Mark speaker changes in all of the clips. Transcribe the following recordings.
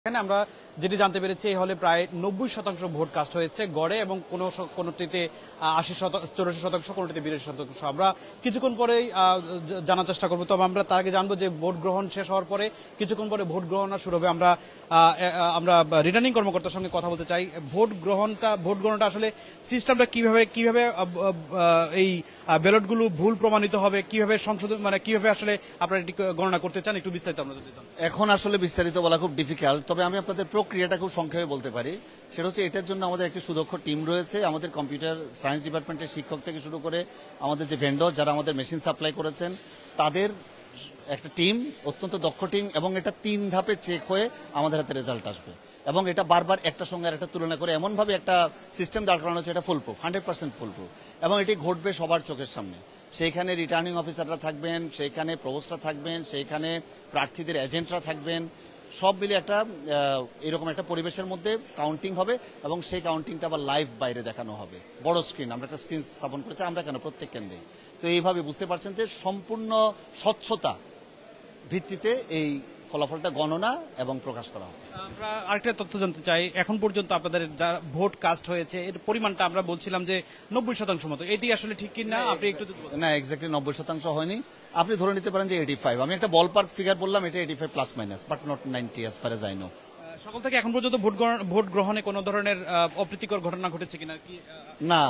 Speaker 1: এখানে আমরা যেটি জানতে পেরেছি এই হলে প্রায় 90% ভোট কাস্ট হয়েছে গড়ে এবং কোনটিতে 84 84% কোনটিতে 82%। আমরা কিছুক্ষণ পরেই জানার চেষ্টা করবো। তবে আমরা তার আগে জানবো যে ভোট গ্রহণ শেষ হওয়ার পরে কিছুক্ষণ পরে ভোট গ্রহণ শুরু হবে। আমরা রিটার্নিং কর্মকর্তার সঙ্গে কথা বলতে চাই। ভোট গ্রহণটা আসলে সিস্টেমটা কিভাবে এই ব্যালটগুলো ভুল প্রমাণিত হবে, কিভাবে সংশোধন কিভাবে আসলে আপনারা এটি গণনা করতে চান, একটু বিস্তারিত আমরা যদি জানতে।
Speaker 2: এখন আসলে বিস্তারিত বলা খুব ডিফিকাল্ট, তবে আমি আপনাদের প্রক্রিয়াটা খুব সংক্ষেপে বলতে পারি। সেটা হচ্ছে এটার জন্য আমাদের একটি সুদক্ষ টিম রয়েছে। আমাদের কম্পিউটার সায়েন্স ডিপার্টমেন্টের শিক্ষক থেকে শুরু করে আমাদের যে ভেন্ডর যারা আমাদের মেশিন সাপ্লাই করেছেন তাদের একটা টিম, অত্যন্ত দক্ষ টিম, এবং এটা 3 ধাপে চেক হয়ে আমাদের হাতে রেজাল্ট আসবে এবং এটা বারবার একটা সঙ্গে আর একটা তুলনা করে এমনভাবে একটা সিস্টেম দাঁড় করানো হচ্ছে, এটা ফুলপ্রুফ, 100% ফুলপ্রুফ, এবং এটি ঘটবে সবার চোখের সামনে। সেইখানে রিটার্নিং অফিসাররা থাকবেন, সেইখানে প্রভোস্টরা থাকবেন, সেইখানে প্রার্থীদের এজেন্টরা থাকবেন, সব মিলে একটা এরকম একটা পরিবেশের মধ্যে কাউন্টিং হবে এবং সেই কাউন্টিংটা আবার লাইভ বাইরে দেখানো হবে, বড় স্ক্রিন। আমরা একটা স্ক্রিন স্থাপন করেছি, আমরা কেন প্রত্যেক কেন্দ্রে। তো এইভাবে বুঝতে পারছেন যে সম্পূর্ণ স্বচ্ছতা ভিত্তিতে এই ফলাফলটা গণনা এবং প্রকাশ করা হবে।
Speaker 1: আমরা আরেকটা তথ্য জানতে চাই, এখন পর্যন্ত আপনাদের যা ভোট কাস্ট হয়েছে এর পরিমাণটা আমরা বলছিলাম যে 90% মতো, এটি আসলে ঠিক কিনা আপনি একটু
Speaker 2: না, এক্স্যাক্টলি 90% হয়নি। আপনি ধরে নিতে পারেন যে 85। আমি একটা বল পার্ক ফিগার বললাম, এটা 85 plus minus, but not 90 as far age I know.
Speaker 1: সকাল থেকে এখন পর্যন্ত ভোট গ্রহণে কোনো ধরনের অপ্রীতিকর ঘটনা ঘটেছে কিনা কি?
Speaker 2: না,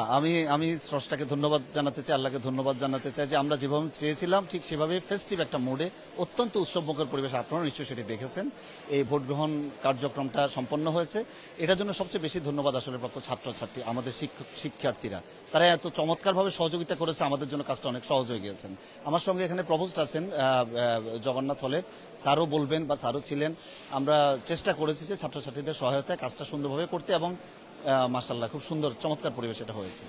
Speaker 2: আমি স্রষ্টাকে ধন্যবাদ জানাতে চাই, আল্লাহকে ধন্যবাদ জানাতে চাই যে আমরা যেভাবে চেয়েছিলাম ঠিক সেভাবে ফেস্টিভ একটা মোডে অত্যন্ত উৎসবমুখর পরিবেশ, আপনারা নিশ্চয়ই সেটি দেখেছেন, এই ভোট গ্রহণ কার্যক্রমটা সম্পন্ন হয়েছে। এটার জন্য সবচেয়ে বেশি ধন্যবাদ আসলে প্রাপ্ত ছাত্রছাত্রী, আমাদের শিক্ষার্থীরা, তারা এত চমৎকারভাবে সহযোগিতা করেছে, আমাদের জন্য কাজটা অনেক সহজ হয়ে গিয়েছেন। আমার সঙ্গে এখানে প্রভোস্ট আছেন জগন্নাথ হলের, স্যারও বলবেন বা স্যারও ছিলেন। আমরা চেষ্টা করেছি যে ছাত্রছাত্রীদের সহায়তায় কাজটা সুন্দরভাবে করতে এবং মাশাআল্লাহ খুব সুন্দর চমৎকার পরিবেশ এটা হয়েছে।